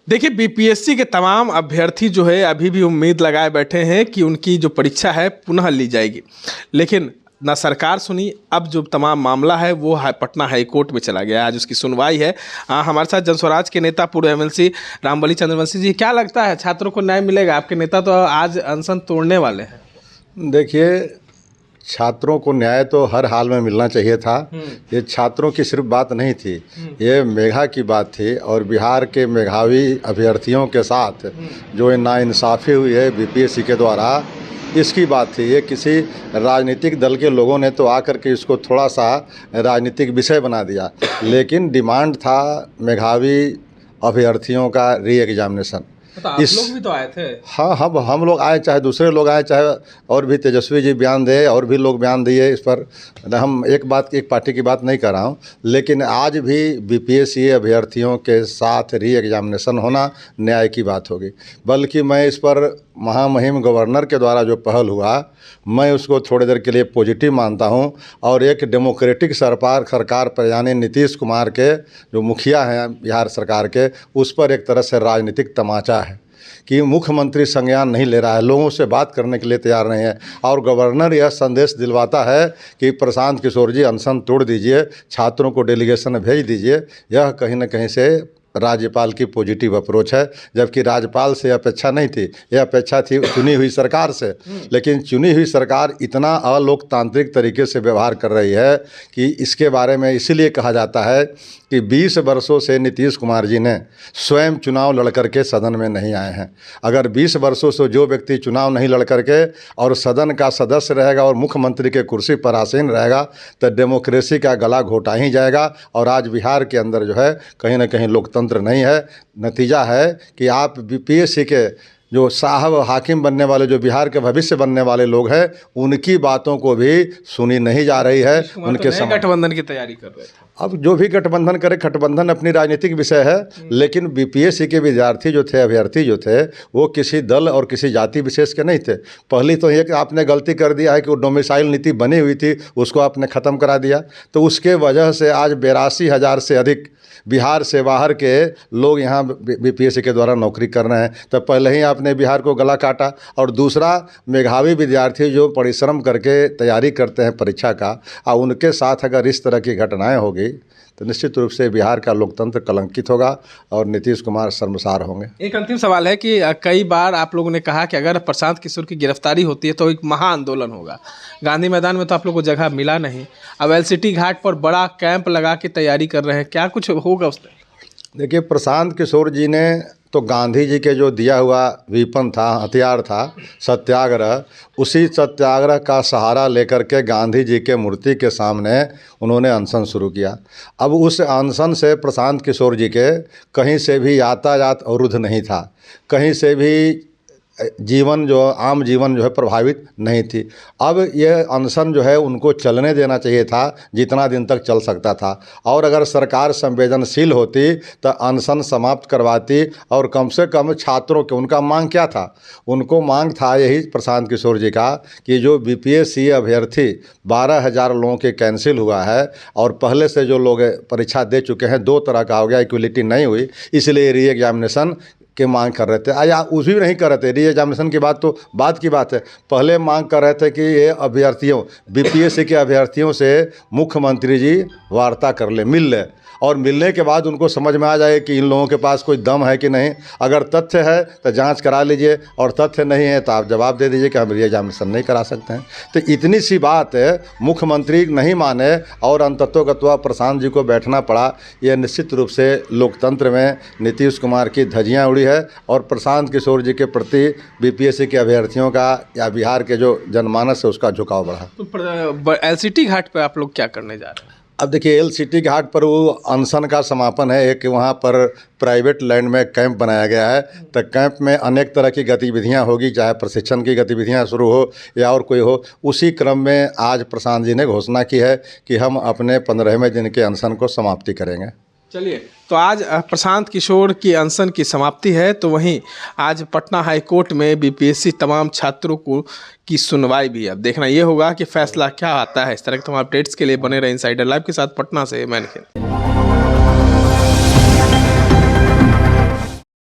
देखिए, बीपीएससी के तमाम अभ्यर्थी जो है अभी भी उम्मीद लगाए बैठे हैं कि उनकी जो परीक्षा है पुनः ली जाएगी, लेकिन ना सरकार सुनी। अब जो तमाम मामला है वो पटना हाई कोर्ट में चला गया, आज उसकी सुनवाई है। हमारे साथ जनस्वराज के नेता पूर्व एमएलसी रामबली चंद्रवंशी जी, क्या लगता है छात्रों को न्याय मिलेगा? आपके नेता तो आज अनशन तोड़ने वाले हैं। देखिए, छात्रों को न्याय तो हर हाल में मिलना चाहिए था। ये छात्रों की सिर्फ बात नहीं थी, ये मेधा की बात थी। और बिहार के मेधावी अभ्यर्थियों के साथ जो नाइंसाफ़ी हुई है बीपीएससी के द्वारा, इसकी बात थी। ये किसी राजनीतिक दल के लोगों ने तो आकर के इसको थोड़ा सा राजनीतिक विषय बना दिया, लेकिन डिमांड था मेधावी अभ्यर्थियों का री एग्जामिनेशन। तो आप लोग भी तो आए थे। हाँ, हम लोग आए, चाहे दूसरे लोग आए, चाहे और भी तेजस्वी जी बयान दे, और भी लोग बयान दिए इस पर। हम एक पार्टी की बात नहीं कर रहा हूँ, लेकिन आज भी बीपीएससी अभ्यर्थियों के साथ री एग्जामिनेशन होना न्याय की बात होगी। बल्कि मैं इस पर महामहिम गवर्नर के द्वारा जो पहल हुआ, मैं उसको थोड़ी देर के लिए पॉजिटिव मानता हूं। और एक डेमोक्रेटिक सरकार पर, यानी नीतीश कुमार के जो मुखिया हैं बिहार सरकार के, उस पर एक तरह से राजनीतिक तमाचा है कि मुख्यमंत्री संज्ञान नहीं ले रहा है, लोगों से बात करने के लिए तैयार नहीं है। और गवर्नर यह संदेश दिलवाता है कि प्रशांत किशोर जी अनशन तोड़ दीजिए, छात्रों को डेलीगेशन भेज दीजिए। यह कहीं न कहीं से राज्यपाल की पॉजिटिव अप्रोच है, जबकि राज्यपाल से अपेक्षा नहीं थी, यह अपेक्षा थी चुनी हुई सरकार से। लेकिन चुनी हुई सरकार इतना अलोकतांत्रिक तरीके से व्यवहार कर रही है कि इसके बारे में इसलिए कहा जाता है कि 20 वर्षों से नीतीश कुमार जी ने स्वयं चुनाव लड़ करके सदन में नहीं आए हैं। अगर 20 वर्षों से जो व्यक्ति चुनाव नहीं लड़ करके और सदन का सदस्य रहेगा और मुख्यमंत्री के कुर्सी पर आसीन रहेगा, तो डेमोक्रेसी का गला घोटा ही जाएगा। और आज बिहार के अंदर जो है कहीं ना कहीं लोकतंत्र नहीं है। नतीजा है कि आप बीपीएससी के जो साहब हाकिम बनने वाले, जो बिहार के भविष्य बनने वाले लोग हैं, उनकी बातों को भी सुनी नहीं जा रही है। उनके गठबंधन की तैयारी कर रहे थे। अब जो भी गठबंधन करे, गठबंधन अपनी राजनीतिक विषय है, लेकिन बीपीएससी के विद्यार्थी जो थे, अभ्यर्थी जो थे, वो किसी दल और किसी जाति विशेष के नहीं थे। पहली तो ये कि आपने गलती कर दिया है कि वो डोमिसाइल नीति बनी हुई थी, उसको आपने ख़त्म करा दिया। तो उसके वजह से आज 82,000 से अधिक बिहार से बाहर के लोग यहाँ बीपीएससी के द्वारा नौकरी कर रहे हैं। तो पहले ही आपने बिहार को गला काटा। और दूसरा, मेधावी विद्यार्थी जो परिश्रम करके तैयारी करते हैं परीक्षा का, और उनके साथ अगर इस तरह की घटनाएं होगी तो निश्चित रूप से बिहार का लोकतंत्र कलंकित होगा और नीतीश कुमार शर्मसार होंगे। एक अंतिम सवाल है कि कई बार आप लोगों ने कहा कि अगर प्रशांत किशोर की गिरफ्तारी होती है तो एक महाआंदोलन होगा। गांधी मैदान में तो आप लोग को जगह मिला नहीं, अब एलसीटी घाट पर बड़ा कैंप लगा के तैयारी कर रहे हैं, क्या कुछ होगा उसमें? देखिए, प्रशांत किशोर जी ने तो गांधी जी के जो दिया हुआ वीपन था, हथियार था, सत्याग्रह, उसी सत्याग्रह का सहारा लेकर के गांधी जी के मूर्ति के सामने उन्होंने अनशन शुरू किया। अब उस अनशन से प्रशांत किशोर जी के कहीं से भी यातायात अवरुद्ध नहीं था, कहीं से भी आम जीवन जो है प्रभावित नहीं थी। अब यह अनशन जो है उनको चलने देना चाहिए था जितना दिन तक चल सकता था। और अगर सरकार संवेदनशील होती तो अनशन समाप्त करवाती। और कम से कम छात्रों के, उनका मांग क्या था? उनको मांग था यही प्रशांत किशोर जी का कि जो बीपीएससी अभ्यर्थी 12,000 लोगों के कैंसिल हुआ है, और पहले से जो लोग परीक्षा दे चुके हैं, 2 तरह का हो गया, इक्वलिटी नहीं हुई, इसलिए री एग्जामिनेशन के मांग कर रहे थे। या उस भी नहीं कर रहे थे, री एग्जामिनेशन की बात तो बात की बात है। पहले मांग कर रहे थे कि ये अभ्यर्थियों, बीपीएससी के अभ्यर्थियों से मुख्यमंत्री जी वार्ता कर ले, मिल ले, और मिलने के बाद उनको समझ में आ जाए कि इन लोगों के पास कोई दम है कि नहीं। अगर तथ्य है तो जांच करा लीजिए, और तथ्य नहीं है तो आप जवाब दे दीजिए कि हम री एग्जामिनेशन नहीं करा सकते हैं। तो इतनी सी बात है, मुख्यमंत्री नहीं माने और अंततोगत्वा प्रशांत जी को बैठना पड़ा। यह निश्चित रूप से लोकतंत्र में नीतीश कुमार की धज्जियाँ उड़ी है, और प्रशांत किशोर जी के प्रति बीपीएससी के अभ्यर्थियों का या बिहार के जो जनमानस है उसका झुकाव बढ़ा। तो एलसीटी घाट पर आप लोग क्या करने जा रहे हैं? अब देखिए, एलसीटी घाट पर वो अनशन का समापन है। एक वहाँ पर प्राइवेट लैंड में कैंप बनाया गया है, तो कैंप में अनेक तरह की गतिविधियाँ होगी, चाहे प्रशिक्षण की गतिविधियाँ शुरू हो या और कोई हो। उसी क्रम में आज प्रशांत जी ने घोषणा की है कि हम अपने 15वें दिन के अनशन को समाप्ति करेंगे। चलिए, तो आज प्रशांत किशोर की अनशन की समाप्ति है, तो वहीं आज पटना हाई कोर्ट में बीपीएससी तमाम छात्रों को की सुनवाई भी है। अब देखना ये होगा कि फैसला क्या आता है। इस तरह के तमाम अपडेट्स के लिए बने रहे इनसाइडर लाइव के साथ। पटना से मैं